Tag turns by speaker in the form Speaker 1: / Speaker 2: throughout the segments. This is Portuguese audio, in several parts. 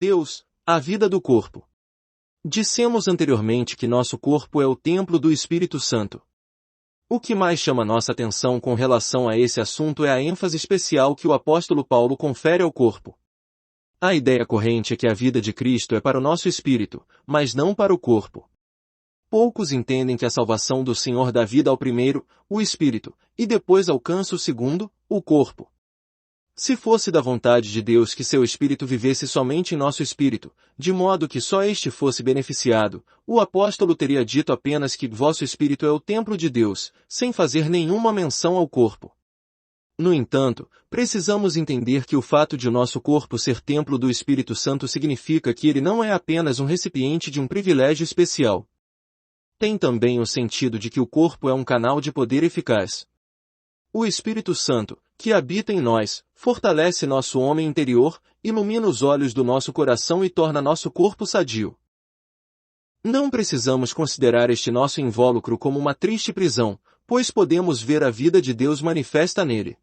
Speaker 1: Deus, a vida do corpo. Dissemos anteriormente que nosso corpo é o templo do Espírito Santo. O que mais chama nossa atenção com relação a esse assunto é a ênfase especial que o apóstolo Paulo confere ao corpo. A ideia corrente é que a vida de Cristo é para o nosso espírito, mas não para o corpo. Poucos entendem que a salvação do Senhor dá vida ao primeiro, o espírito, e depois alcança o segundo, o corpo. Se fosse da vontade de Deus que seu Espírito vivesse somente em nosso espírito, de modo que só este fosse beneficiado, o apóstolo teria dito apenas que vosso espírito é o templo de Deus, sem fazer nenhuma menção ao corpo. No entanto, precisamos entender que o fato de o nosso corpo ser templo do Espírito Santo significa que ele não é apenas um recipiente de um privilégio especial. Tem também o sentido de que o corpo é um canal de poder eficaz. O Espírito Santo, que habita em nós, fortalece nosso homem interior, ilumina os olhos do nosso coração e torna nosso corpo sadio. Não precisamos considerar este nosso invólucro como uma triste prisão, pois podemos ver a vida de Deus manifesta nele.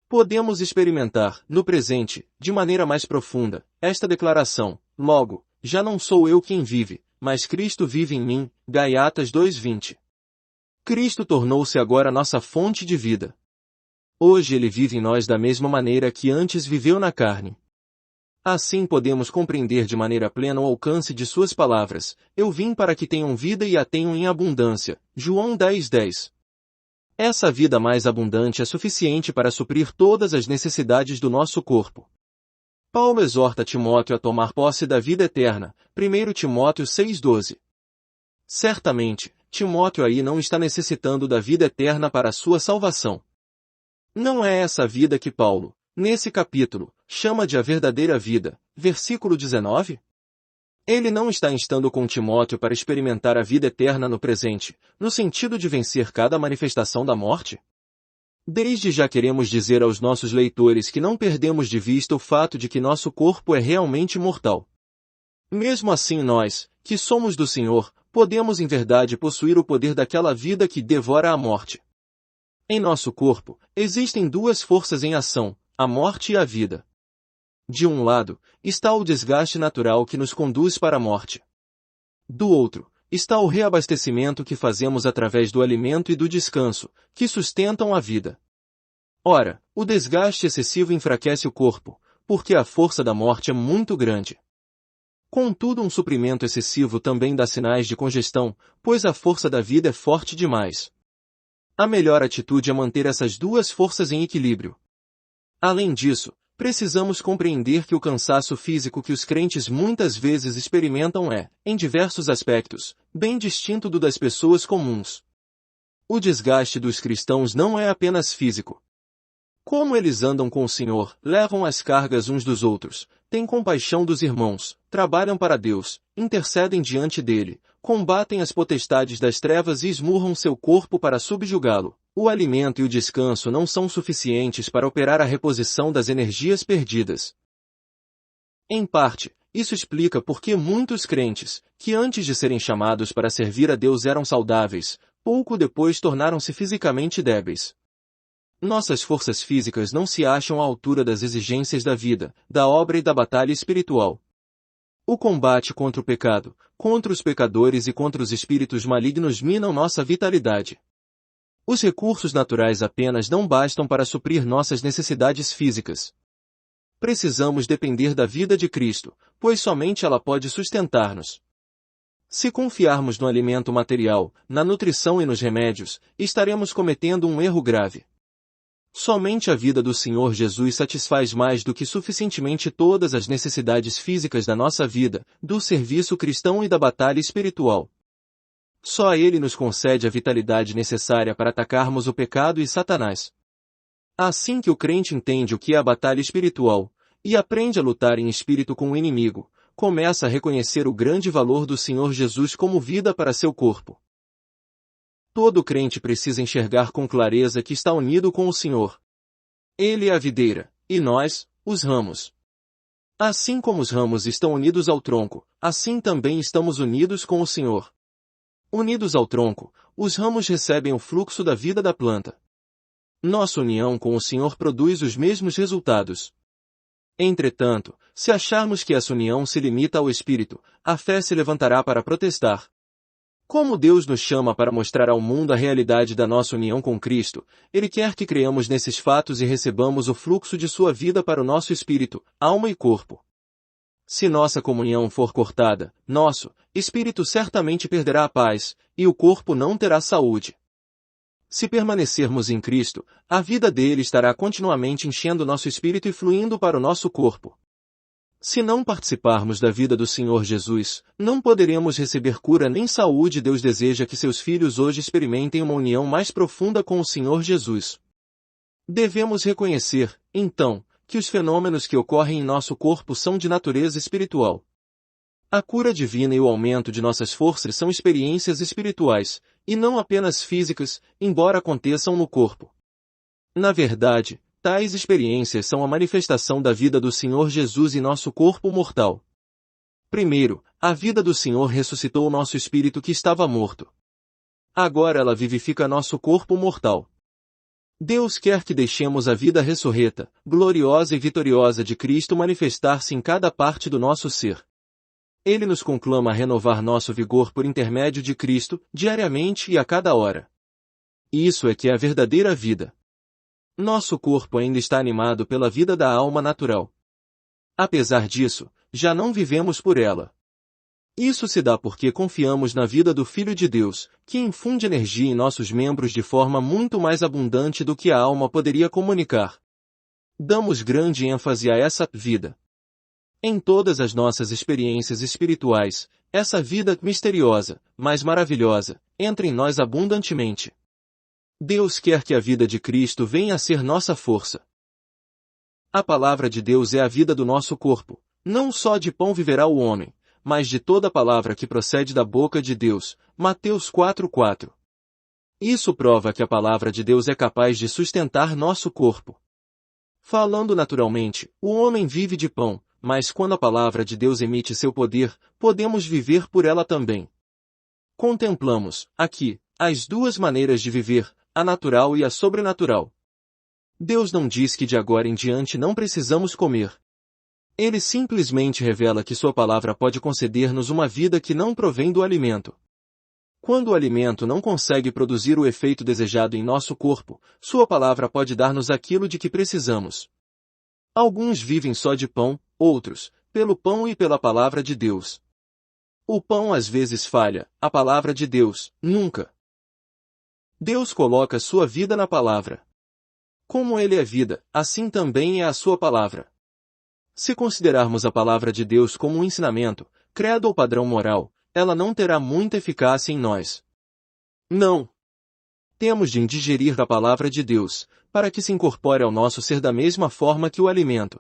Speaker 1: Podemos experimentar, no presente, de maneira mais profunda, esta declaração: logo, já não sou eu quem vive, mas Cristo vive em mim, Gálatas 2:20. Cristo tornou-se agora nossa fonte de vida. Hoje ele vive em nós da mesma maneira que antes viveu na carne. Assim podemos compreender de maneira plena o alcance de suas palavras: eu vim para que tenham vida e a tenham em abundância. João 10:10. Essa vida mais abundante é suficiente para suprir todas as necessidades do nosso corpo. Paulo exorta Timóteo a tomar posse da vida eterna, 1 Timóteo 6:12. Certamente, Timóteo aí não está necessitando da vida eterna para a sua salvação. Não é essa a vida que Paulo, nesse capítulo, chama de a verdadeira vida, versículo 19? Ele não está instando com Timóteo para experimentar a vida eterna no presente, no sentido de vencer cada manifestação da morte? Desde já queremos dizer aos nossos leitores que não perdemos de vista o fato de que nosso corpo é realmente mortal. Mesmo assim nós, que somos do Senhor, podemos em verdade possuir o poder daquela vida que devora a morte. Em nosso corpo, existem duas forças em ação, a morte e a vida. De um lado, está o desgaste natural que nos conduz para a morte. Do outro, está o reabastecimento que fazemos através do alimento e do descanso, que sustentam a vida. Ora, o desgaste excessivo enfraquece o corpo, porque a força da morte é muito grande. Contudo, um suprimento excessivo também dá sinais de congestão, pois a força da vida é forte demais. A melhor atitude é manter essas duas forças em equilíbrio. Além disso, precisamos compreender que o cansaço físico que os crentes muitas vezes experimentam é, em diversos aspectos, bem distinto do das pessoas comuns. O desgaste dos cristãos não é apenas físico. Como eles andam com o Senhor, levam as cargas uns dos outros, têm compaixão dos irmãos, trabalham para Deus, intercedem diante dele, combatem as potestades das trevas e esmurram seu corpo para subjugá-lo. O alimento e o descanso não são suficientes para operar a reposição das energias perdidas. Em parte, isso explica por que muitos crentes, que antes de serem chamados para servir a Deus eram saudáveis, pouco depois tornaram-se fisicamente débeis. Nossas forças físicas não se acham à altura das exigências da vida, da obra e da batalha espiritual. O combate contra o pecado, contra os pecadores e contra os espíritos malignos minam nossa vitalidade. Os recursos naturais apenas não bastam para suprir nossas necessidades físicas. Precisamos depender da vida de Cristo, pois somente ela pode sustentar-nos. Se confiarmos no alimento material, na nutrição e nos remédios, estaremos cometendo um erro grave. Somente a vida do Senhor Jesus satisfaz mais do que suficientemente todas as necessidades físicas da nossa vida, do serviço cristão e da batalha espiritual. Só Ele nos concede a vitalidade necessária para atacarmos o pecado e Satanás. Assim que o crente entende o que é a batalha espiritual, e aprende a lutar em espírito com o inimigo, começa a reconhecer o grande valor do Senhor Jesus como vida para seu corpo. Todo crente precisa enxergar com clareza que está unido com o Senhor. Ele é a videira, e nós, os ramos. Assim como os ramos estão unidos ao tronco, assim também estamos unidos com o Senhor. Unidos ao tronco, os ramos recebem o fluxo da vida da planta. Nossa união com o Senhor produz os mesmos resultados. Entretanto, se acharmos que essa união se limita ao Espírito, a fé se levantará para protestar. Como Deus nos chama para mostrar ao mundo a realidade da nossa união com Cristo, Ele quer que creamos nesses fatos e recebamos o fluxo de sua vida para o nosso espírito, alma e corpo. Se nossa comunhão for cortada, nosso espírito certamente perderá a paz, e o corpo não terá saúde. Se permanecermos em Cristo, a vida dele estará continuamente enchendo nosso espírito e fluindo para o nosso corpo. Se não participarmos da vida do Senhor Jesus, não poderemos receber cura nem saúde. Deus deseja que seus filhos hoje experimentem uma união mais profunda com o Senhor Jesus. Devemos reconhecer, então, que os fenômenos que ocorrem em nosso corpo são de natureza espiritual. A cura divina e o aumento de nossas forças são experiências espirituais, e não apenas físicas, embora aconteçam no corpo. Na verdade, tais experiências são a manifestação da vida do Senhor Jesus em nosso corpo mortal. Primeiro, a vida do Senhor ressuscitou o nosso espírito que estava morto. Agora ela vivifica nosso corpo mortal. Deus quer que deixemos a vida ressurreta, gloriosa e vitoriosa de Cristo manifestar-se em cada parte do nosso ser. Ele nos conclama a renovar nosso vigor por intermédio de Cristo, diariamente e a cada hora. Isso é que é a verdadeira vida. Nosso corpo ainda está animado pela vida da alma natural. Apesar disso, já não vivemos por ela. Isso se dá porque confiamos na vida do Filho de Deus, que infunde energia em nossos membros de forma muito mais abundante do que a alma poderia comunicar. Damos grande ênfase a essa vida. Em todas as nossas experiências espirituais, essa vida misteriosa, mas maravilhosa, entra em nós abundantemente. Deus quer que a vida de Cristo venha a ser nossa força. A palavra de Deus é a vida do nosso corpo. Não só de pão viverá o homem, mas de toda palavra que procede da boca de Deus. Mateus 4:4. Isso prova que a palavra de Deus é capaz de sustentar nosso corpo. Falando naturalmente, o homem vive de pão, mas quando a palavra de Deus emite seu poder, podemos viver por ela também. Contemplamos, aqui, as duas maneiras de viver, a natural e a sobrenatural. Deus não diz que de agora em diante não precisamos comer. Ele simplesmente revela que sua palavra pode conceder-nos uma vida que não provém do alimento. Quando o alimento não consegue produzir o efeito desejado em nosso corpo, sua palavra pode dar-nos aquilo de que precisamos. Alguns vivem só de pão, outros, pelo pão e pela palavra de Deus. O pão às vezes falha, a palavra de Deus, nunca. Deus coloca sua vida na palavra. Como ele é vida, assim também é a sua palavra. Se considerarmos a palavra de Deus como um ensinamento, credo ou padrão moral, ela não terá muita eficácia em nós. Não. Temos de digerir a palavra de Deus, para que se incorpore ao nosso ser da mesma forma que o alimento.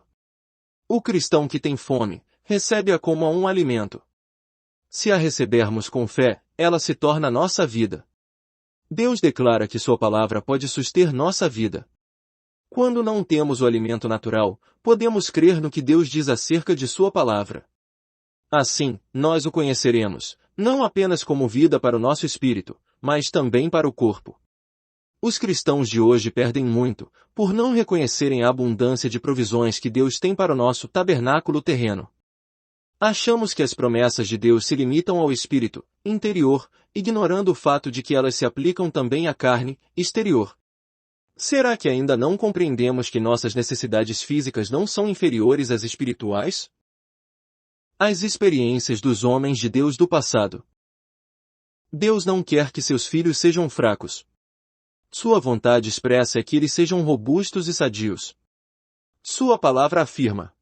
Speaker 1: O cristão que tem fome, recebe-a como a um alimento. Se a recebermos com fé, ela se torna nossa vida. Deus declara que sua palavra pode suster nossa vida. Quando não temos o alimento natural, podemos crer no que Deus diz acerca de sua palavra. Assim, nós o conheceremos, não apenas como vida para o nosso espírito, mas também para o corpo. Os cristãos de hoje perdem muito, por não reconhecerem a abundância de provisões que Deus tem para o nosso tabernáculo terreno. Achamos que as promessas de Deus se limitam ao espírito, interior, ignorando o fato de que elas se aplicam também à carne, exterior. Será que ainda não compreendemos que nossas necessidades físicas não são inferiores às espirituais? As experiências dos homens de Deus do passado. Deus não quer que seus filhos sejam fracos. Sua vontade expressa é que eles sejam robustos e sadios. Sua palavra afirma: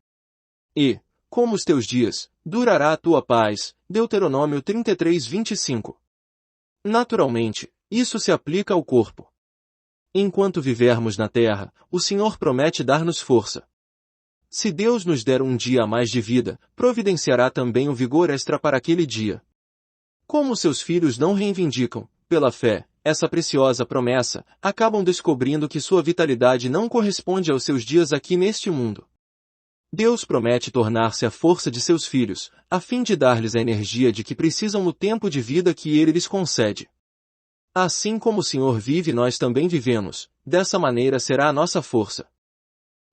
Speaker 1: E, como os teus dias, durará a tua paz. Deuteronômio 33:25. Naturalmente, isso se aplica ao corpo. Enquanto vivermos na terra, o Senhor promete dar-nos força. Se Deus nos der um dia a mais de vida, providenciará também o vigor extra para aquele dia. Como seus filhos não reivindicam, pela fé, essa preciosa promessa, acabam descobrindo que sua vitalidade não corresponde aos seus dias aqui neste mundo. Deus promete tornar-se a força de seus filhos, a fim de dar-lhes a energia de que precisam no tempo de vida que Ele lhes concede. Assim como o Senhor vive, nós também vivemos, dessa maneira será a nossa força.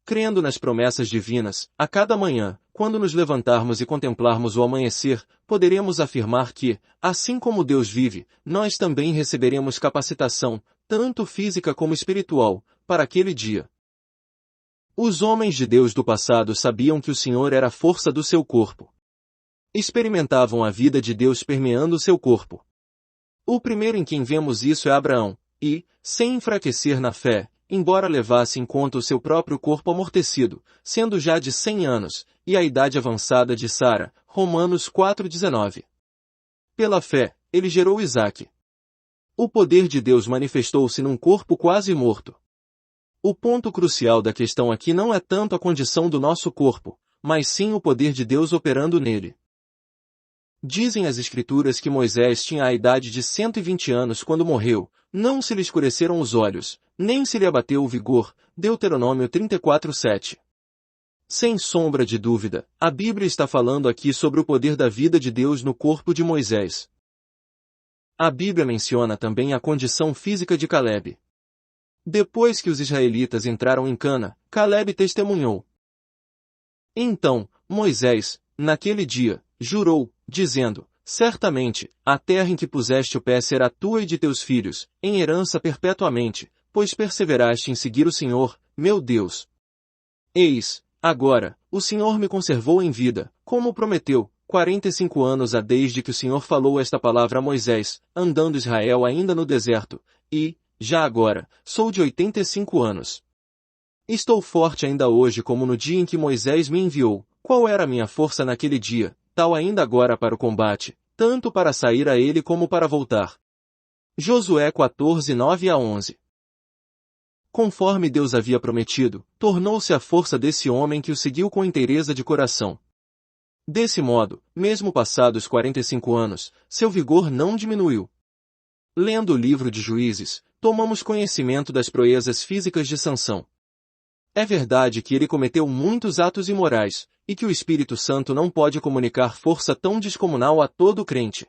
Speaker 1: Crendo nas promessas divinas, a cada manhã, quando nos levantarmos e contemplarmos o amanhecer, poderemos afirmar que, assim como Deus vive, nós também receberemos capacitação, tanto física como espiritual, para aquele dia. Os homens de Deus do passado sabiam que o Senhor era a força do seu corpo. Experimentavam a vida de Deus permeando seu corpo. O primeiro em quem vemos isso é Abraão, e, sem enfraquecer na fé, embora levasse em conta o seu próprio corpo amortecido, sendo já de 100 anos, e a idade avançada de Sara, Romanos 4,19. Pela fé, ele gerou Isaque. O poder de Deus manifestou-se num corpo quase morto. O ponto crucial da questão aqui não é tanto a condição do nosso corpo, mas sim o poder de Deus operando nele. Dizem as Escrituras que Moisés tinha a idade de 120 anos quando morreu, não se lhe escureceram os olhos, nem se lhe abateu o vigor, Deuteronômio 34:7. Sem sombra de dúvida, a Bíblia está falando aqui sobre o poder da vida de Deus no corpo de Moisés. A Bíblia menciona também a condição física de Calebe. Depois que os israelitas entraram em Cana, Calebe testemunhou. Então, Moisés, naquele dia, jurou, dizendo: certamente, a terra em que puseste o pé será tua e de teus filhos, em herança perpetuamente, pois perseveraste em seguir o Senhor, meu Deus. Eis, agora, o Senhor me conservou em vida, como prometeu, 45 anos há desde que o Senhor falou esta palavra a Moisés, andando Israel ainda no deserto, e, já agora, sou de 85 anos. Estou forte ainda hoje como no dia em que Moisés me enviou. Qual era a minha força naquele dia, tal ainda agora para o combate, tanto para sair a ele como para voltar. Josué 14:9-11. Conforme Deus havia prometido, tornou-se a força desse homem que o seguiu com inteireza de coração. Desse modo, mesmo passados 45 anos, seu vigor não diminuiu. Lendo o livro de Juízes, tomamos conhecimento das proezas físicas de Sansão. É verdade que ele cometeu muitos atos imorais, e que o Espírito Santo não pode comunicar força tão descomunal a todo crente.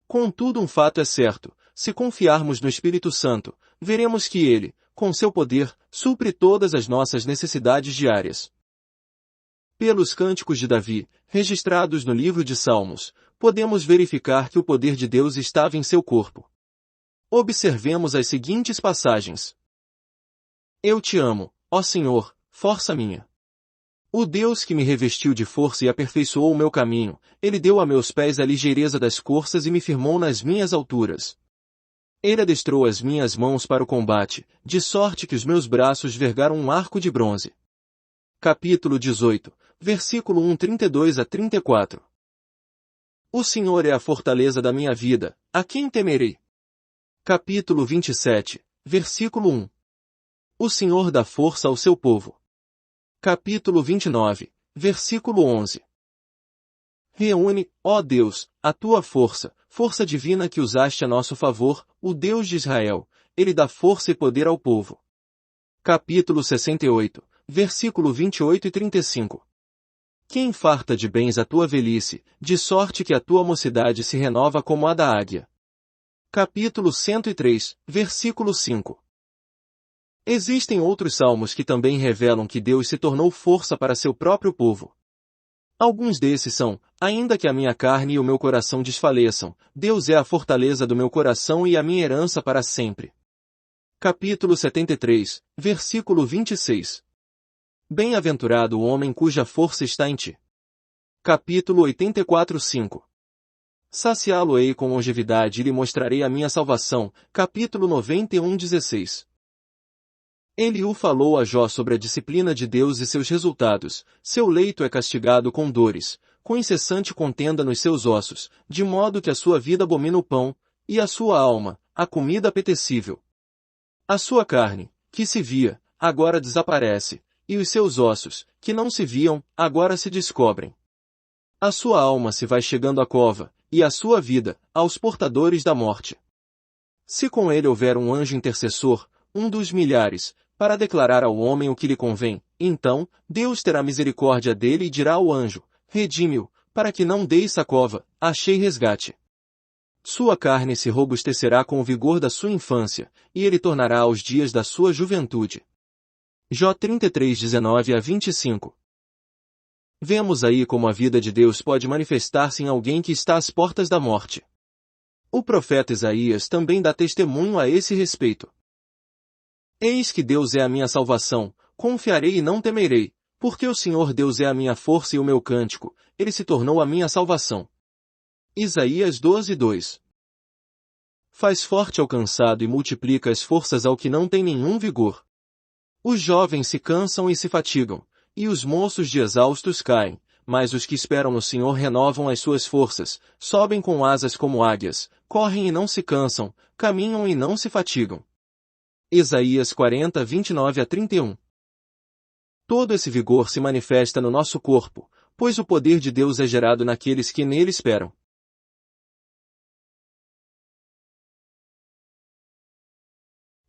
Speaker 1: Contudo, um fato é certo: se confiarmos no Espírito Santo, veremos que ele, com seu poder, supre todas as nossas necessidades diárias. Pelos cânticos de Davi, registrados no livro de Salmos, podemos verificar que o poder de Deus estava em seu corpo. Observemos as seguintes passagens. Eu te amo, ó Senhor, força minha. O Deus que me revestiu de força e aperfeiçoou o meu caminho, ele deu a meus pés a ligeireza das corças e me firmou nas minhas alturas. Ele adestrou as minhas mãos para o combate, de sorte que os meus braços vergaram um arco de bronze. Capítulo 18, versículo 1:32-34. O Senhor é a fortaleza da minha vida, a quem temerei? Capítulo 27, versículo 1. O Senhor dá força ao seu povo. Capítulo 29, versículo 11. Reúne, ó Deus, a tua força, força divina que usaste a nosso favor, o Deus de Israel, ele dá força e poder ao povo. Capítulo 68, versículo 28 e 35. Quem farta de bens a tua velhice, de sorte que a tua mocidade se renova como a da águia. Capítulo 103, versículo 5. Existem outros salmos que também revelam que Deus se tornou força para seu próprio povo. Alguns desses são: ainda que a minha carne e o meu coração desfaleçam, Deus é a fortaleza do meu coração e a minha herança para sempre. Capítulo 73, versículo 26. Bem-aventurado o homem cuja força está em ti. Capítulo 84, 5. Saciá-lo-ei com longevidade e lhe mostrarei a minha salvação. Capítulo 91, 16. Eliú falou a Jó sobre a disciplina de Deus e seus resultados. Seu leito é castigado com dores, com incessante contenda nos seus ossos, de modo que a sua vida abomina o pão, e a sua alma, a comida apetecível. A sua carne, que se via, agora desaparece, e os seus ossos, que não se viam, agora se descobrem. A sua alma se vai chegando à cova, e a sua vida, aos portadores da morte. Se com ele houver um anjo intercessor, um dos milhares, para declarar ao homem o que lhe convém, então, Deus terá misericórdia dele e dirá ao anjo: redime-o, para que não deixe a cova, achei resgate. Sua carne se robustecerá com o vigor da sua infância, e ele tornará aos dias da sua juventude. Jó 33, 19-25. Vemos aí como a vida de Deus pode manifestar-se em alguém que está às portas da morte. O profeta Isaías também dá testemunho a esse respeito. Eis que Deus é a minha salvação, confiarei e não temerei, porque o Senhor Deus é a minha força e o meu cântico, ele se tornou a minha salvação. Isaías 12, 2. Faz forte ao cansado e multiplica as forças ao que não tem nenhum vigor. Os jovens se cansam e se fatigam, e os moços de exaustos caem, mas os que esperam no Senhor renovam as suas forças, sobem com asas como águias, correm e não se cansam, caminham e não se fatigam. Isaías 40, 29-31. Todo esse vigor se manifesta no nosso corpo, pois o poder de Deus é gerado naqueles que nele esperam.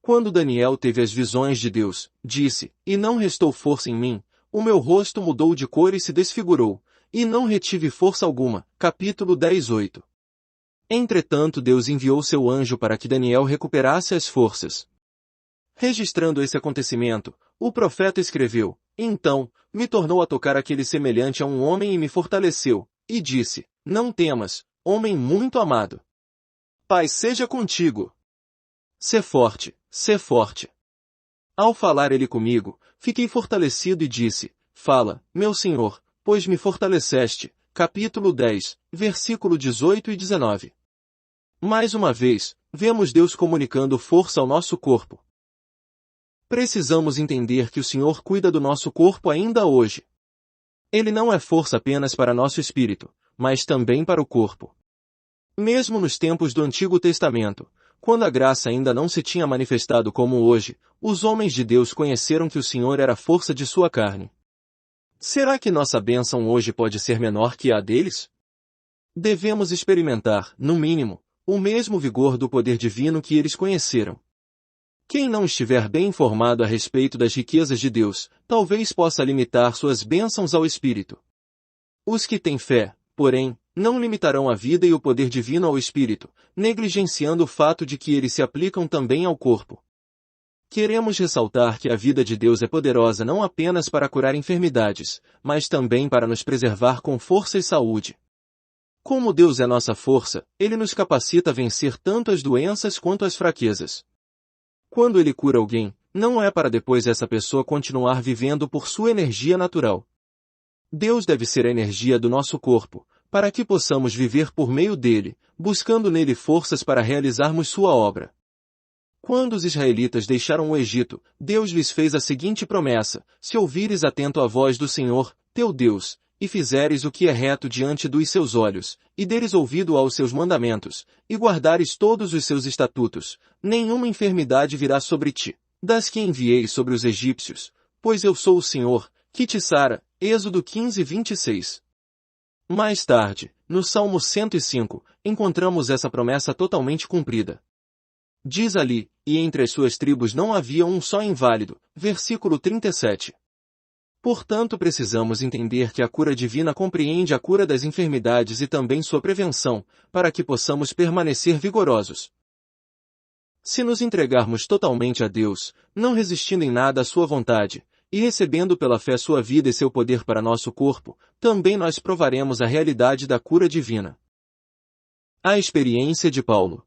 Speaker 1: Quando Daniel teve as visões de Deus, disse, e não restou força em mim, o meu rosto mudou de cor e se desfigurou, e não retive força alguma. Capítulo 10, 8. Entretanto Deus enviou seu anjo para que Daniel recuperasse as forças. Registrando esse acontecimento, o profeta escreveu, então, me tornou a tocar aquele semelhante a um homem e me fortaleceu, e disse, não temas, homem muito amado. Paz seja contigo. Sê forte, sê forte. Ao falar ele comigo, fiquei fortalecido e disse, fala, meu Senhor, pois me fortaleceste. Capítulo 10, versículo 18 e 19. Mais uma vez, vemos Deus comunicando força ao nosso corpo. Precisamos entender que o Senhor cuida do nosso corpo ainda hoje. Ele não é força apenas para nosso espírito, mas também para o corpo. Mesmo nos tempos do Antigo Testamento, quando a graça ainda não se tinha manifestado como hoje, os homens de Deus conheceram que o Senhor era a força de sua carne. Será que nossa bênção hoje pode ser menor que a deles? Devemos experimentar, no mínimo, o mesmo vigor do poder divino que eles conheceram. Quem não estiver bem informado a respeito das riquezas de Deus, talvez possa limitar suas bênçãos ao Espírito. Os que têm fé, porém, não limitarão a vida e o poder divino ao Espírito, negligenciando o fato de que eles se aplicam também ao corpo. Queremos ressaltar que a vida de Deus é poderosa não apenas para curar enfermidades, mas também para nos preservar com força e saúde. Como Deus é nossa força, Ele nos capacita a vencer tanto as doenças quanto as fraquezas. Quando Ele cura alguém, não é para depois essa pessoa continuar vivendo por sua energia natural. Deus deve ser a energia do nosso corpo, para que possamos viver por meio dele, buscando nele forças para realizarmos sua obra. Quando os israelitas deixaram o Egito, Deus lhes fez a seguinte promessa, se ouvires atento à voz do Senhor, teu Deus, e fizeres o que é reto diante dos seus olhos, e deres ouvido aos seus mandamentos, e guardares todos os seus estatutos, nenhuma enfermidade virá sobre ti, das que enviei sobre os egípcios, pois eu sou o Senhor, que te sara. Êxodo 15, 26. Mais tarde, no Salmo 105, encontramos essa promessa totalmente cumprida. Diz ali, e entre as suas tribos não havia um só inválido, versículo 37. Portanto precisamos entender que a cura divina compreende a cura das enfermidades e também sua prevenção, para que possamos permanecer vigorosos. Se nos entregarmos totalmente a Deus, não resistindo em nada à sua vontade, e recebendo pela fé sua vida e seu poder para nosso corpo, também nós provaremos a realidade da cura divina. A experiência de Paulo.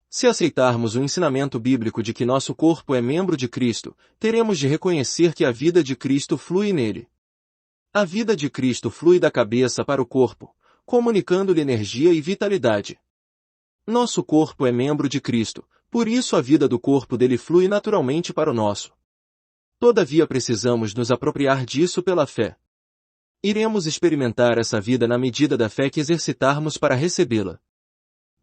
Speaker 1: Se aceitarmos o ensinamento bíblico de que nosso corpo é membro de Cristo, teremos de reconhecer que a vida de Cristo flui nele. A vida de Cristo flui da cabeça para o corpo, comunicando-lhe energia e vitalidade. Nosso corpo é membro de Cristo, por isso a vida do corpo dele flui naturalmente para o nosso. Todavia precisamos nos apropriar disso pela fé. Iremos experimentar essa vida na medida da fé que exercitarmos para recebê-la.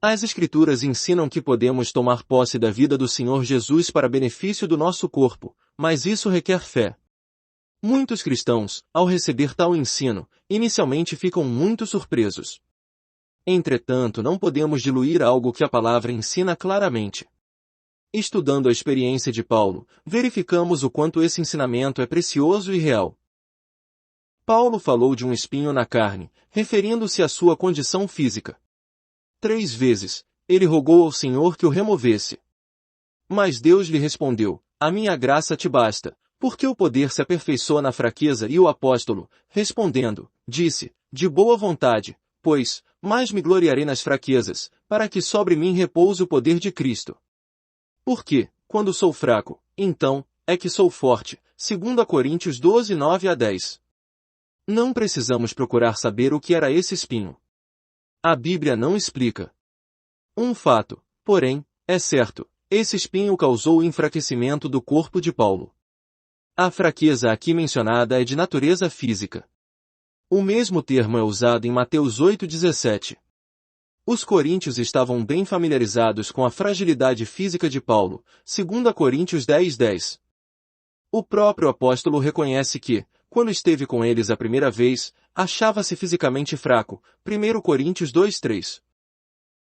Speaker 1: As Escrituras ensinam que podemos tomar posse da vida do Senhor Jesus para benefício do nosso corpo, mas isso requer fé. Muitos cristãos, ao receber tal ensino, inicialmente ficam muito surpresos. Entretanto, não podemos diluir algo que a palavra ensina claramente. Estudando a experiência de Paulo, verificamos o quanto esse ensinamento é precioso e real. Paulo falou de um espinho na carne, referindo-se à sua condição física. 3 vezes, ele rogou ao Senhor que o removesse. Mas Deus lhe respondeu: a minha graça te basta, porque o poder se aperfeiçoa na fraqueza. E o apóstolo, respondendo, disse: de boa vontade, pois, mais me gloriarei nas fraquezas, para que sobre mim repouse o poder de Cristo. Porque, quando sou fraco, então, é que sou forte. 2 Coríntios 12, 9-10. Não precisamos procurar saber o que era esse espinho. A Bíblia não explica. Um fato, porém, é certo: esse espinho causou o enfraquecimento do corpo de Paulo. A fraqueza aqui mencionada é de natureza física. O mesmo termo é usado em Mateus 8,17. Os coríntios estavam bem familiarizados com a fragilidade física de Paulo, 2 Coríntios 10:10. O próprio apóstolo reconhece que, quando esteve com eles a primeira vez, achava-se fisicamente fraco, 1 Coríntios 2:3.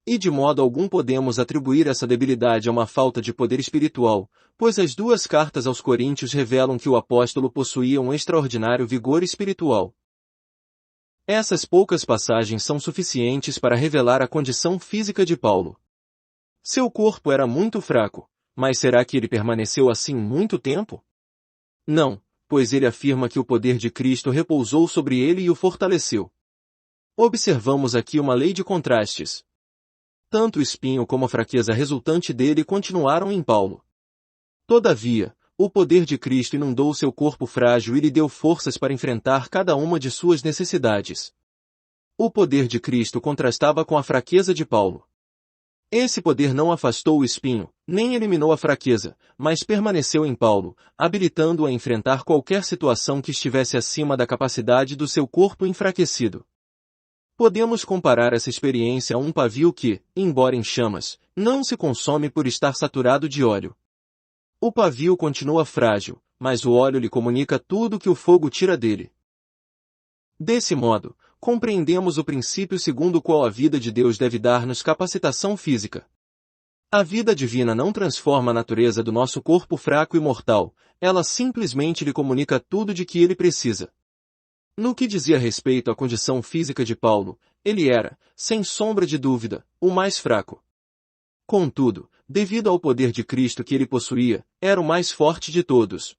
Speaker 1: E de modo algum podemos atribuir essa debilidade a uma falta de poder espiritual, pois as 2 cartas aos Coríntios revelam que o apóstolo possuía um extraordinário vigor espiritual. Essas poucas passagens são suficientes para revelar a condição física de Paulo. Seu corpo era muito fraco, mas será que ele permaneceu assim muito tempo? Não, pois ele afirma que o poder de Cristo repousou sobre ele e o fortaleceu. Observamos aqui uma lei de contrastes. Tanto o espinho como a fraqueza resultante dele continuaram em Paulo. Todavia, o poder de Cristo inundou seu corpo frágil e lhe deu forças para enfrentar cada uma de suas necessidades. O poder de Cristo contrastava com a fraqueza de Paulo. Esse poder não afastou o espinho, nem eliminou a fraqueza, mas permaneceu em Paulo, habilitando-o a enfrentar qualquer situação que estivesse acima da capacidade do seu corpo enfraquecido. Podemos comparar essa experiência a um pavio que, embora em chamas, não se consome por estar saturado de óleo. O pavio continua frágil, mas o óleo lhe comunica tudo que o fogo tira dele. Desse modo, compreendemos o princípio segundo o qual a vida de Deus deve dar-nos capacitação física. A vida divina não transforma a natureza do nosso corpo fraco e mortal, ela simplesmente lhe comunica tudo de que ele precisa. No que dizia respeito à condição física de Paulo, ele era, sem sombra de dúvida, o mais fraco. Contudo, devido ao poder de Cristo que ele possuía, era o mais forte de todos.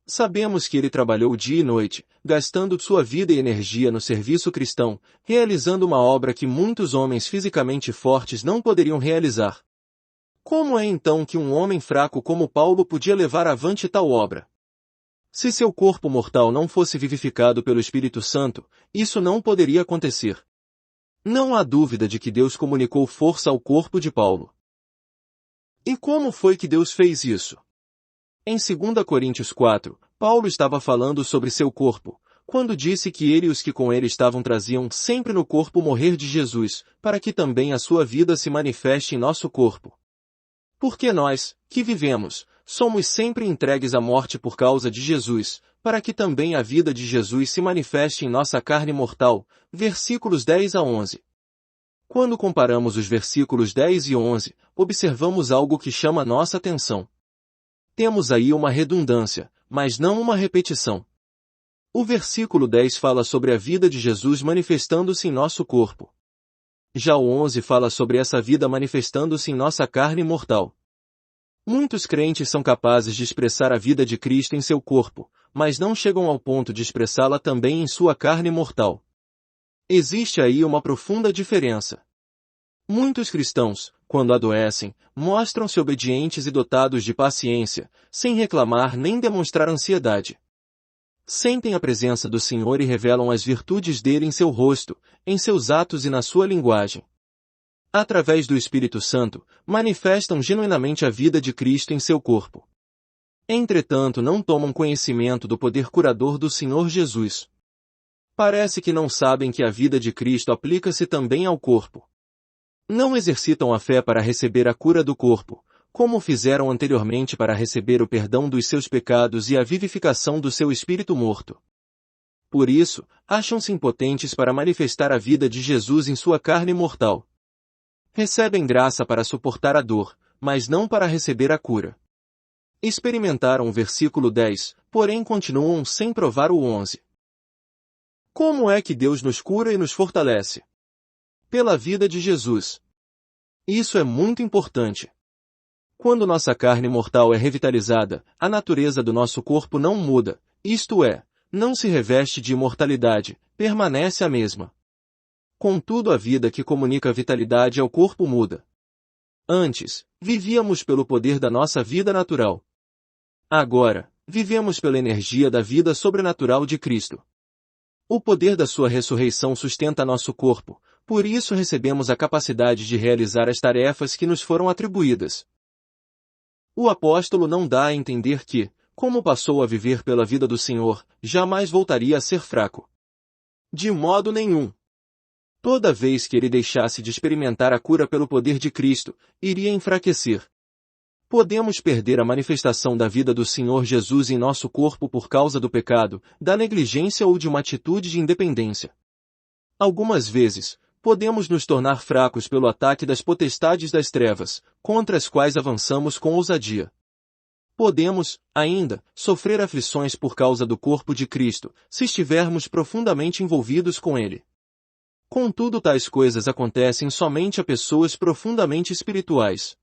Speaker 1: Sabemos que ele trabalhou dia e noite, gastando sua vida e energia no serviço cristão, realizando uma obra que muitos homens fisicamente fortes não poderiam realizar. Como é então que um homem fraco como Paulo podia levar avante tal obra? Se seu corpo mortal não fosse vivificado pelo Espírito Santo, isso não poderia acontecer. Não há dúvida de que Deus comunicou força ao corpo de Paulo. E como foi que Deus fez isso? Em 2 Coríntios 4, Paulo estava falando sobre seu corpo, quando disse que ele e os que com ele estavam traziam sempre no corpo o morrer de Jesus, para que também a sua vida se manifeste em nosso corpo. Porque nós, que vivemos, somos sempre entregues à morte por causa de Jesus, para que também a vida de Jesus se manifeste em nossa carne mortal. Versículos 10-11. Quando comparamos os versículos 10 e 11, observamos algo que chama nossa atenção. Temos aí uma redundância, mas não uma repetição. O versículo 10 fala sobre a vida de Jesus manifestando-se em nosso corpo. Já o 11 fala sobre essa vida manifestando-se em nossa carne mortal. Muitos crentes são capazes de expressar a vida de Cristo em seu corpo, mas não chegam ao ponto de expressá-la também em sua carne mortal. Existe aí uma profunda diferença. Muitos cristãos, quando adoecem, mostram-se obedientes e dotados de paciência, sem reclamar nem demonstrar ansiedade. Sentem a presença do Senhor e revelam as virtudes dele em seu rosto, em seus atos e na sua linguagem. Através do Espírito Santo, manifestam genuinamente a vida de Cristo em seu corpo. Entretanto, não tomam conhecimento do poder curador do Senhor Jesus. Parece que não sabem que a vida de Cristo aplica-se também ao corpo. Não exercitam a fé para receber a cura do corpo, como fizeram anteriormente para receber o perdão dos seus pecados e a vivificação do seu espírito morto. Por isso, acham-se impotentes para manifestar a vida de Jesus em sua carne mortal. Recebem graça para suportar a dor, mas não para receber a cura. Experimentaram o versículo 10, porém continuam sem provar o 11. Como é que Deus nos cura e nos fortalece? Pela vida de Jesus. Isso é muito importante. Quando nossa carne mortal é revitalizada, a natureza do nosso corpo não muda, isto é, não se reveste de imortalidade, permanece a mesma. Contudo, a vida que comunica a vitalidade ao corpo muda. Antes, vivíamos pelo poder da nossa vida natural. Agora, vivemos pela energia da vida sobrenatural de Cristo. O poder da sua ressurreição sustenta nosso corpo, por isso recebemos a capacidade de realizar as tarefas que nos foram atribuídas. O apóstolo não dá a entender que, como passou a viver pela vida do Senhor, jamais voltaria a ser fraco. De modo nenhum. Toda vez que ele deixasse de experimentar a cura pelo poder de Cristo, iria enfraquecer. Podemos perder a manifestação da vida do Senhor Jesus em nosso corpo por causa do pecado, da negligência ou de uma atitude de independência. Algumas vezes, podemos nos tornar fracos pelo ataque das potestades das trevas, contra as quais avançamos com ousadia. Podemos, ainda, sofrer aflições por causa do corpo de Cristo, se estivermos profundamente envolvidos com ele. Contudo, tais coisas acontecem somente a pessoas profundamente espirituais.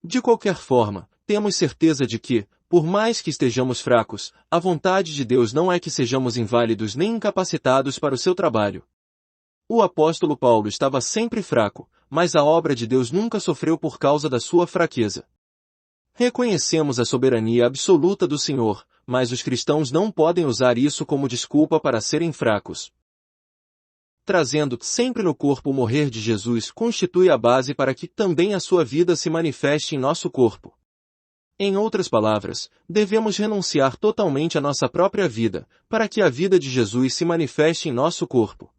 Speaker 1: De qualquer forma, temos certeza de que, por mais que estejamos fracos, a vontade de Deus não é que sejamos inválidos nem incapacitados para o seu trabalho. O apóstolo Paulo estava sempre fraco, mas a obra de Deus nunca sofreu por causa da sua fraqueza. Reconhecemos a soberania absoluta do Senhor, mas os cristãos não podem usar isso como desculpa para serem fracos. Trazendo sempre no corpo o morrer de Jesus constitui a base para que também a sua vida se manifeste em nosso corpo. Em outras palavras, devemos renunciar totalmente à nossa própria vida, para que a vida de Jesus se manifeste em nosso corpo.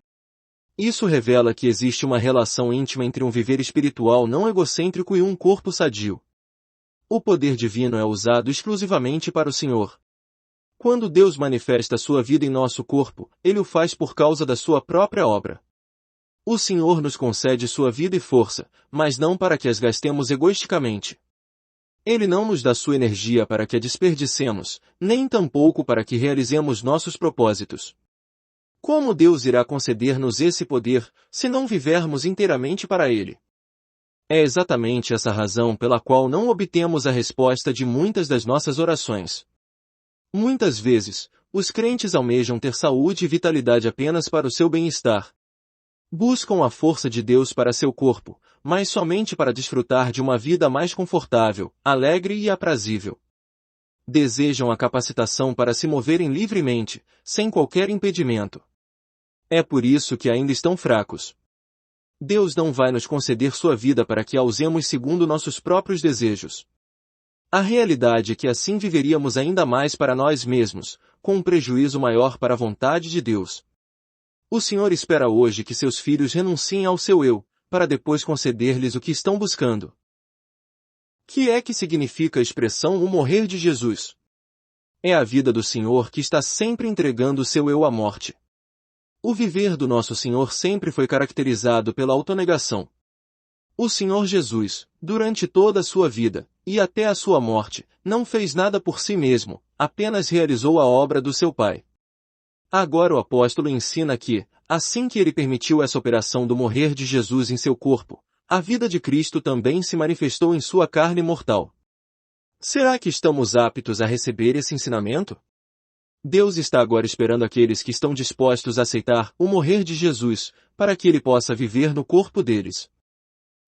Speaker 1: Isso revela que existe uma relação íntima entre um viver espiritual não egocêntrico e um corpo sadio. O poder divino é usado exclusivamente para o Senhor. Quando Deus manifesta sua vida em nosso corpo, Ele o faz por causa da sua própria obra. O Senhor nos concede sua vida e força, mas não para que as gastemos egoisticamente. Ele não nos dá sua energia para que a desperdicemos, nem tampouco para que realizemos nossos propósitos. Como Deus irá conceder-nos esse poder, se não vivermos inteiramente para Ele? É exatamente essa razão pela qual não obtemos a resposta de muitas das nossas orações. Muitas vezes, os crentes almejam ter saúde e vitalidade apenas para o seu bem-estar. Buscam a força de Deus para seu corpo, mas somente para desfrutar de uma vida mais confortável, alegre e aprazível. Desejam a capacitação para se moverem livremente, sem qualquer impedimento. É por isso que ainda estão fracos. Deus não vai nos conceder sua vida para que a usemos segundo nossos próprios desejos. A realidade é que assim viveríamos ainda mais para nós mesmos, com um prejuízo maior para a vontade de Deus. O Senhor espera hoje que seus filhos renunciem ao seu eu, para depois conceder-lhes o que estão buscando. Que é que significa a expressão o morrer de Jesus? É a vida do Senhor que está sempre entregando o seu eu à morte. O viver do nosso Senhor sempre foi caracterizado pela autonegação. O Senhor Jesus, durante toda a sua vida, e até a sua morte, não fez nada por si mesmo, apenas realizou a obra do seu Pai. Agora o apóstolo ensina que, assim que ele permitiu essa operação do morrer de Jesus em seu corpo, a vida de Cristo também se manifestou em sua carne mortal. Será que estamos aptos a receber esse ensinamento? Deus está agora esperando aqueles que estão dispostos a aceitar o morrer de Jesus, para que ele possa viver no corpo deles.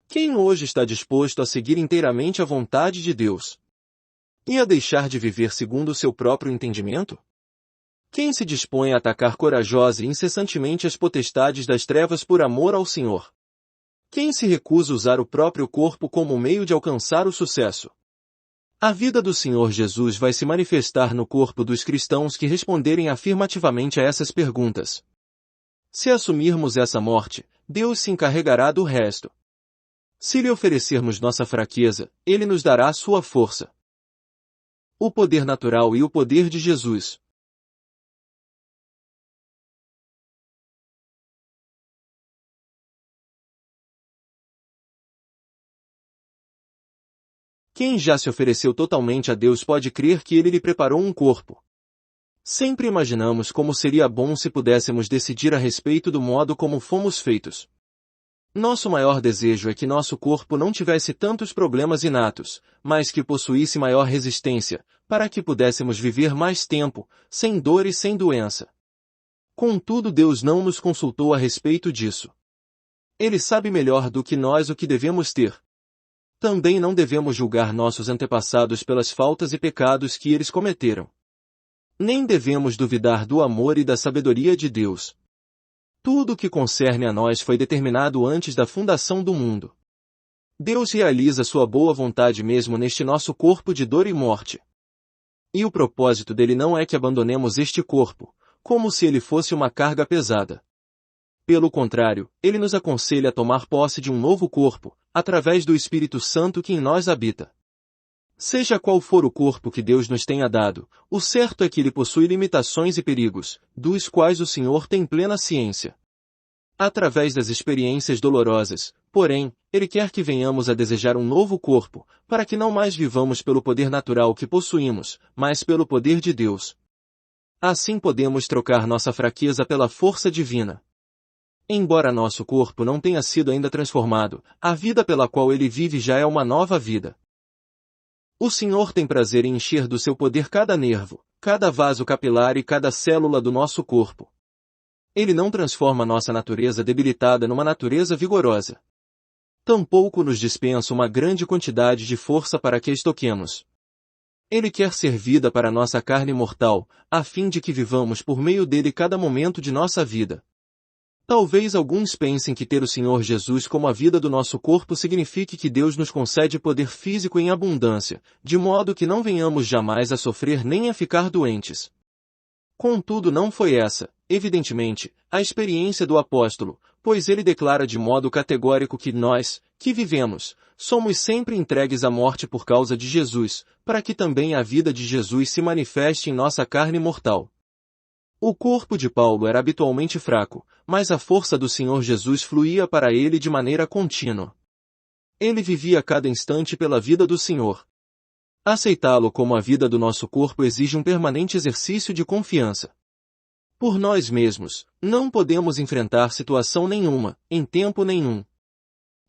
Speaker 1: Quem hoje está disposto a seguir inteiramente a vontade de Deus? E a deixar de viver segundo o seu próprio entendimento? Quem se dispõe a atacar corajosa e incessantemente as potestades das trevas por amor ao Senhor? Quem se recusa a usar o próprio corpo como meio de alcançar o sucesso? A vida do Senhor Jesus vai se manifestar no corpo dos cristãos que responderem afirmativamente a essas perguntas. Se assumirmos essa morte, Deus se encarregará do resto. Se lhe oferecermos nossa fraqueza, ele nos dará sua força. O poder natural e o poder de Jesus. Quem já se ofereceu totalmente a Deus pode crer que ele lhe preparou um corpo. Sempre imaginamos como seria bom se pudéssemos decidir a respeito do modo como fomos feitos. Nosso maior desejo é que nosso corpo não tivesse tantos problemas inatos, mas que possuísse maior resistência, para que pudéssemos viver mais tempo, sem dor e sem doença. Contudo, Deus não nos consultou a respeito disso. Ele sabe melhor do que nós o que devemos ter. Também não devemos julgar nossos antepassados pelas faltas e pecados que eles cometeram. Nem devemos duvidar do amor e da sabedoria de Deus. Tudo o que concerne a nós foi determinado antes da fundação do mundo. Deus realiza sua boa vontade mesmo neste nosso corpo de dor e morte. E o propósito dele não é que abandonemos este corpo, como se ele fosse uma carga pesada. Pelo contrário, ele nos aconselha a tomar posse de um novo corpo, através do Espírito Santo que em nós habita. Seja qual for o corpo que Deus nos tenha dado, o certo é que ele possui limitações e perigos, dos quais o Senhor tem plena ciência. Através das experiências dolorosas, porém, ele quer que venhamos a desejar um novo corpo, para que não mais vivamos pelo poder natural que possuímos, mas pelo poder de Deus. Assim podemos trocar nossa fraqueza pela força divina. Embora nosso corpo não tenha sido ainda transformado, a vida pela qual ele vive já é uma nova vida. O Senhor tem prazer em encher do seu poder cada nervo, cada vaso capilar e cada célula do nosso corpo. Ele não transforma nossa natureza debilitada numa natureza vigorosa. Tampouco nos dispensa uma grande quantidade de força para que a estoquemos. Ele quer ser vida para nossa carne mortal, a fim de que vivamos por meio dele cada momento de nossa vida. Talvez alguns pensem que ter o Senhor Jesus como a vida do nosso corpo signifique que Deus nos concede poder físico em abundância, de modo que não venhamos jamais a sofrer nem a ficar doentes. Contudo, não foi essa, evidentemente, a experiência do apóstolo, pois ele declara de modo categórico que nós, que vivemos, somos sempre entregues à morte por causa de Jesus, para que também a vida de Jesus se manifeste em nossa carne mortal. O corpo de Paulo era habitualmente fraco, mas a força do Senhor Jesus fluía para ele de maneira contínua. Ele vivia a cada instante pela vida do Senhor. Aceitá-lo como a vida do nosso corpo exige um permanente exercício de confiança. Por nós mesmos, não podemos enfrentar situação nenhuma, em tempo nenhum.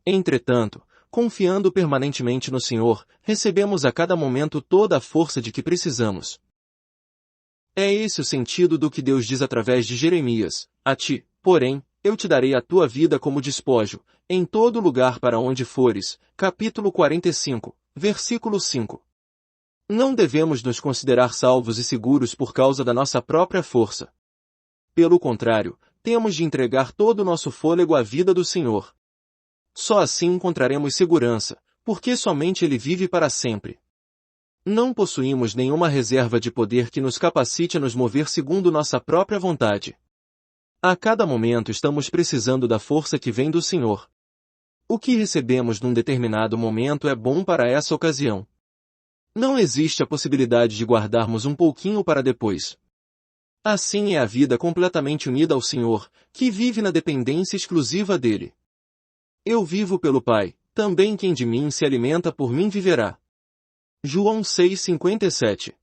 Speaker 1: Entretanto, confiando permanentemente no Senhor, recebemos a cada momento toda a força de que precisamos. É esse o sentido do que Deus diz através de Jeremias: a ti, porém, eu te darei a tua vida como despojo, em todo lugar para onde fores. Capítulo 45, versículo 5. Não devemos nos considerar salvos e seguros por causa da nossa própria força. Pelo contrário, temos de entregar todo o nosso fôlego à vida do Senhor. Só assim encontraremos segurança, porque somente Ele vive para sempre. Não possuímos nenhuma reserva de poder que nos capacite a nos mover segundo nossa própria vontade. A cada momento estamos precisando da força que vem do Senhor. O que recebemos num determinado momento é bom para essa ocasião. Não existe a possibilidade de guardarmos um pouquinho para depois. Assim é a vida completamente unida ao Senhor, que vive na dependência exclusiva dele. Eu vivo pelo Pai, também quem de mim se alimenta por mim viverá. João 6,57.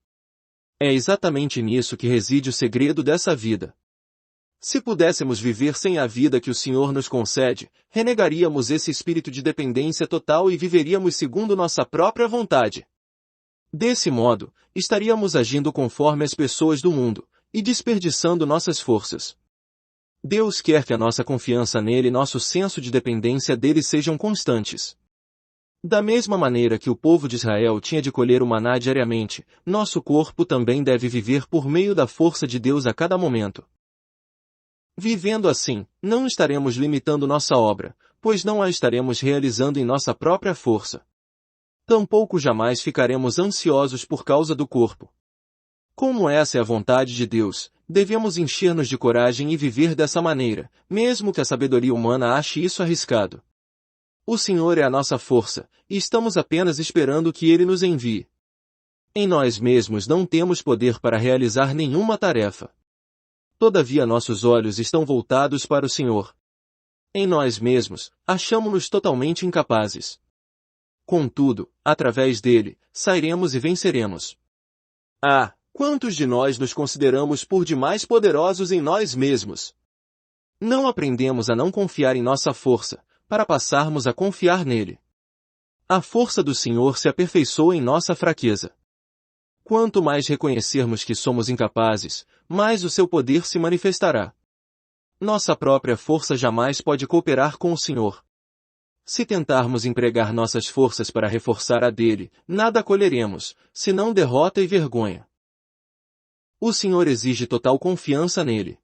Speaker 1: É exatamente nisso que reside o segredo dessa vida. Se pudéssemos viver sem a vida que o Senhor nos concede, renegaríamos esse espírito de dependência total e viveríamos segundo nossa própria vontade. Desse modo, estaríamos agindo conforme as pessoas do mundo, e desperdiçando nossas forças. Deus quer que a nossa confiança nele e nosso senso de dependência dele sejam constantes. Da mesma maneira que o povo de Israel tinha de colher o maná diariamente, nosso corpo também deve viver por meio da força de Deus a cada momento. Vivendo assim, não estaremos limitando nossa obra, pois não a estaremos realizando em nossa própria força. Tampouco jamais ficaremos ansiosos por causa do corpo. Como essa é a vontade de Deus, devemos encher-nos de coragem e viver dessa maneira, mesmo que a sabedoria humana ache isso arriscado. O Senhor é a nossa força, e estamos apenas esperando que Ele nos envie. Em nós mesmos não temos poder para realizar nenhuma tarefa. Todavia nossos olhos estão voltados para o Senhor. Em nós mesmos, achamo-nos totalmente incapazes. Contudo, através dele, sairemos e venceremos. Quantos de nós nos consideramos por demais poderosos em nós mesmos? Não aprendemos a não confiar em nossa força, para passarmos a confiar nele. A força do Senhor se aperfeiçoa em nossa fraqueza. Quanto mais reconhecermos que somos incapazes, mais o seu poder se manifestará. Nossa própria força jamais pode cooperar com o Senhor. Se tentarmos empregar nossas forças para reforçar a dele, nada colheremos, senão derrota e vergonha. O Senhor exige total confiança nele.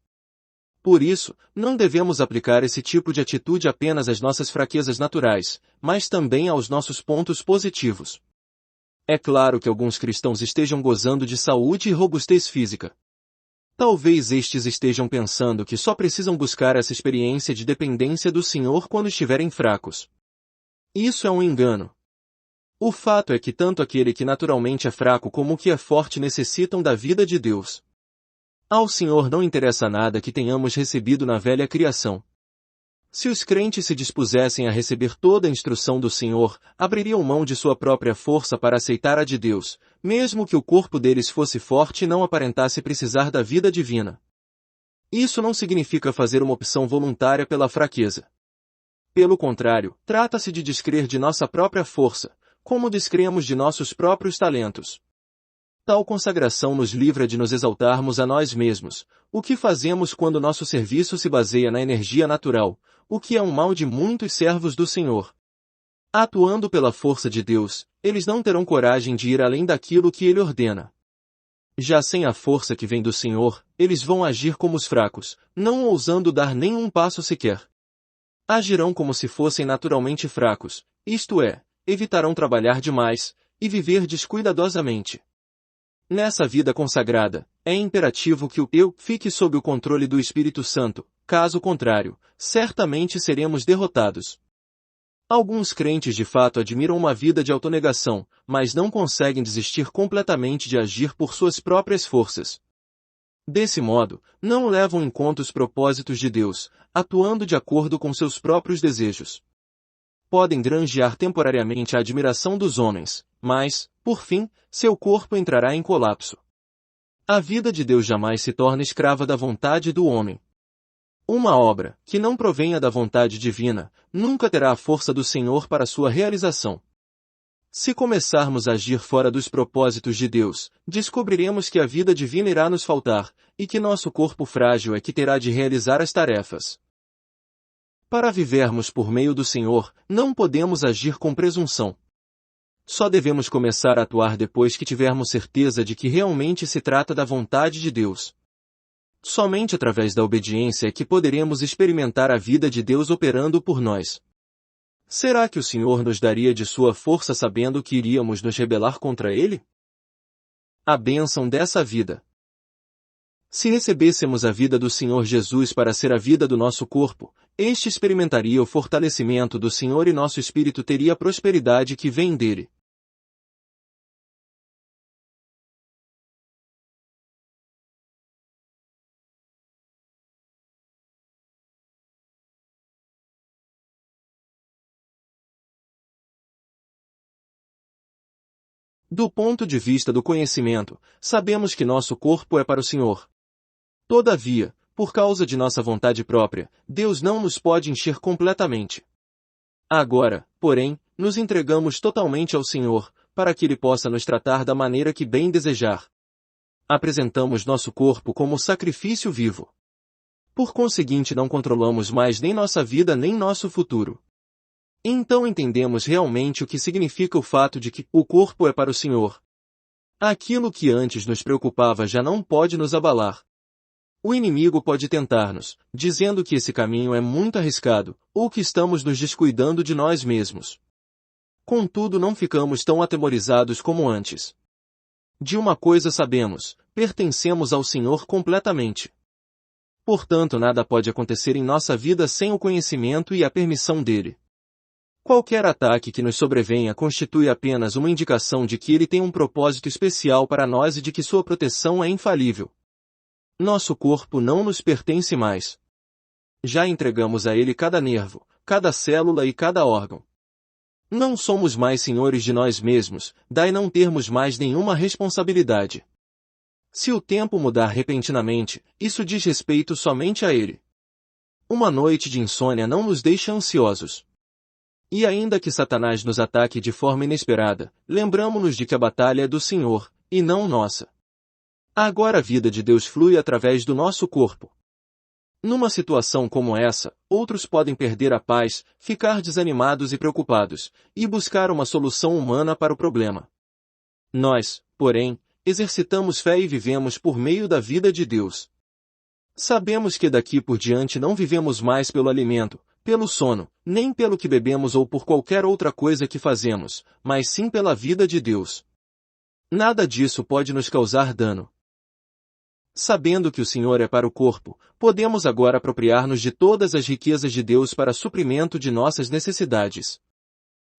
Speaker 1: Por isso, não devemos aplicar esse tipo de atitude apenas às nossas fraquezas naturais, mas também aos nossos pontos positivos. É claro que alguns cristãos estejam gozando de saúde e robustez física. Talvez estes estejam pensando que só precisam buscar essa experiência de dependência do Senhor quando estiverem fracos. Isso é um engano. O fato é que tanto aquele que naturalmente é fraco como o que é forte necessitam da vida de Deus. Ao Senhor não interessa nada que tenhamos recebido na velha criação. Se os crentes se dispusessem a receber toda a instrução do Senhor, abririam mão de sua própria força para aceitar a de Deus, mesmo que o corpo deles fosse forte e não aparentasse precisar da vida divina. Isso não significa fazer uma opção voluntária pela fraqueza. Pelo contrário, trata-se de descrer de nossa própria força, como descremos de nossos próprios talentos. Tal consagração nos livra de nos exaltarmos a nós mesmos, o que fazemos quando nosso serviço se baseia na energia natural, o que é um mal de muitos servos do Senhor. Atuando pela força de Deus, eles não terão coragem de ir além daquilo que Ele ordena. Já sem a força que vem do Senhor, eles vão agir como os fracos, não ousando dar nenhum passo sequer. Agirão como se fossem naturalmente fracos, isto é, evitarão trabalhar demais, e viver descuidadosamente. Nessa vida consagrada, é imperativo que o eu fique sob o controle do Espírito Santo, caso contrário, certamente seremos derrotados. Alguns crentes de fato admiram uma vida de autonegação, mas não conseguem desistir completamente de agir por suas próprias forças. Desse modo, não levam em conta os propósitos de Deus, atuando de acordo com seus próprios desejos. Podem granjear temporariamente a admiração dos homens, mas, por fim, seu corpo entrará em colapso. A vida de Deus jamais se torna escrava da vontade do homem. Uma obra, que não provenha da vontade divina, nunca terá a força do Senhor para sua realização. Se começarmos a agir fora dos propósitos de Deus, descobriremos que a vida divina irá nos faltar, e que nosso corpo frágil é que terá de realizar as tarefas. Para vivermos por meio do Senhor, não podemos agir com presunção. Só devemos começar a atuar depois que tivermos certeza de que realmente se trata da vontade de Deus. Somente através da obediência é que poderemos experimentar a vida de Deus operando por nós. Será que o Senhor nos daria de sua força sabendo que iríamos nos rebelar contra Ele? A bênção dessa vida. Se recebêssemos a vida do Senhor Jesus para ser a vida do nosso corpo, este experimentaria o fortalecimento do Senhor e nosso espírito teria a prosperidade que vem dele. Do ponto de vista do conhecimento, sabemos que nosso corpo é para o Senhor. Todavia, por causa de nossa vontade própria, Deus não nos pode encher completamente. Agora, porém, nos entregamos totalmente ao Senhor, para que Ele possa nos tratar da maneira que bem desejar. Apresentamos nosso corpo como sacrifício vivo. Por conseguinte, não controlamos mais nem nossa vida nem nosso futuro. Então entendemos realmente o que significa o fato de que o corpo é para o Senhor. Aquilo que antes nos preocupava já não pode nos abalar. O inimigo pode tentar-nos, dizendo que esse caminho é muito arriscado, ou que estamos nos descuidando de nós mesmos. Contudo, não ficamos tão atemorizados como antes. De uma coisa sabemos, pertencemos ao Senhor completamente. Portanto, nada pode acontecer em nossa vida sem o conhecimento e a permissão dele. Qualquer ataque que nos sobrevenha constitui apenas uma indicação de que ele tem um propósito especial para nós e de que sua proteção é infalível. Nosso corpo não nos pertence mais. Já entregamos a ele cada nervo, cada célula e cada órgão. Não somos mais senhores de nós mesmos, daí não termos mais nenhuma responsabilidade. Se o tempo mudar repentinamente, isso diz respeito somente a ele. Uma noite de insônia não nos deixa ansiosos. E ainda que Satanás nos ataque de forma inesperada, lembramo-nos de que a batalha é do Senhor, e não nossa. Agora a vida de Deus flui através do nosso corpo. Numa situação como essa, outros podem perder a paz, ficar desanimados e preocupados, e buscar uma solução humana para o problema. Nós, porém, exercitamos fé e vivemos por meio da vida de Deus. Sabemos que daqui por diante não vivemos mais pelo alimento, pelo sono, nem pelo que bebemos ou por qualquer outra coisa que fazemos, mas sim pela vida de Deus. Nada disso pode nos causar dano. Sabendo que o Senhor é para o corpo, podemos agora apropriar-nos de todas as riquezas de Deus para suprimento de nossas necessidades.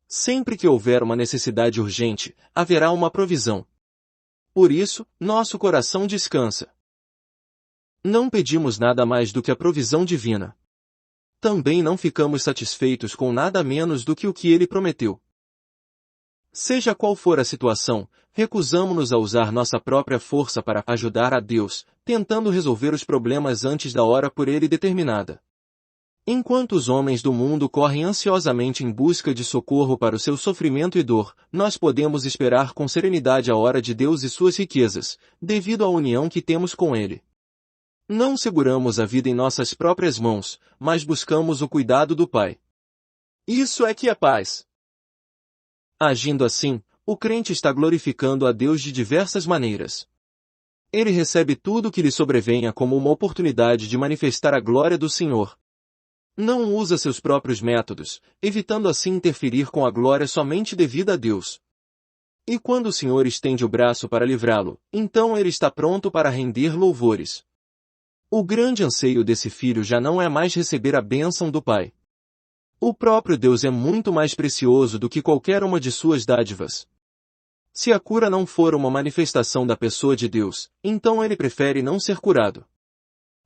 Speaker 1: Sempre que houver uma necessidade urgente, haverá uma provisão. Por isso, nosso coração descansa. Não pedimos nada mais do que a provisão divina. Também não ficamos satisfeitos com nada menos do que o que Ele prometeu. Seja qual for a situação, recusamo-nos a usar nossa própria força para ajudar a Deus, tentando resolver os problemas antes da hora por Ele determinada. Enquanto os homens do mundo correm ansiosamente em busca de socorro para o seu sofrimento e dor, nós podemos esperar com serenidade a hora de Deus e suas riquezas, devido à união que temos com Ele. Não seguramos a vida em nossas próprias mãos, mas buscamos o cuidado do Pai. Isso é que é paz. Agindo assim, o crente está glorificando a Deus de diversas maneiras. Ele recebe tudo o que lhe sobrevenha como uma oportunidade de manifestar a glória do Senhor. Não usa seus próprios métodos, evitando assim interferir com a glória somente devida a Deus. E quando o Senhor estende o braço para livrá-lo, então ele está pronto para render louvores. O grande anseio desse filho já não é mais receber a bênção do Pai. O próprio Deus é muito mais precioso do que qualquer uma de suas dádivas. Se a cura não for uma manifestação da pessoa de Deus, então ele prefere não ser curado.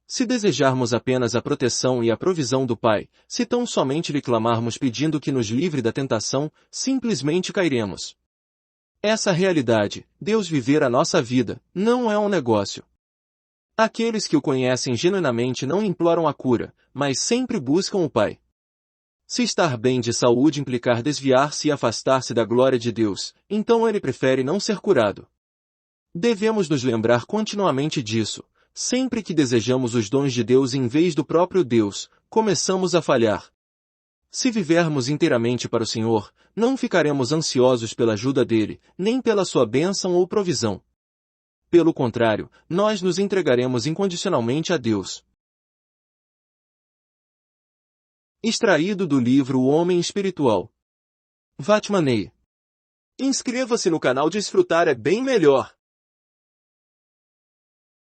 Speaker 1: Se desejarmos apenas a proteção e a provisão do Pai, se tão somente lhe clamarmos pedindo que nos livre da tentação, simplesmente cairemos. Essa realidade, Deus viver a nossa vida, não é um negócio. Aqueles que o conhecem genuinamente não imploram a cura, mas sempre buscam o Pai. Se estar bem de saúde implicar desviar-se e afastar-se da glória de Deus, então ele prefere não ser curado. Devemos nos lembrar continuamente disso. Sempre que desejamos os dons de Deus em vez do próprio Deus, começamos a falhar. Se vivermos inteiramente para o Senhor, não ficaremos ansiosos pela ajuda dele, nem pela sua bênção ou provisão. Pelo contrário, nós nos entregaremos incondicionalmente a Deus. Extraído do livro O Homem Espiritual. Vatmanei. Inscreva-se no canal Desfrutar é bem melhor.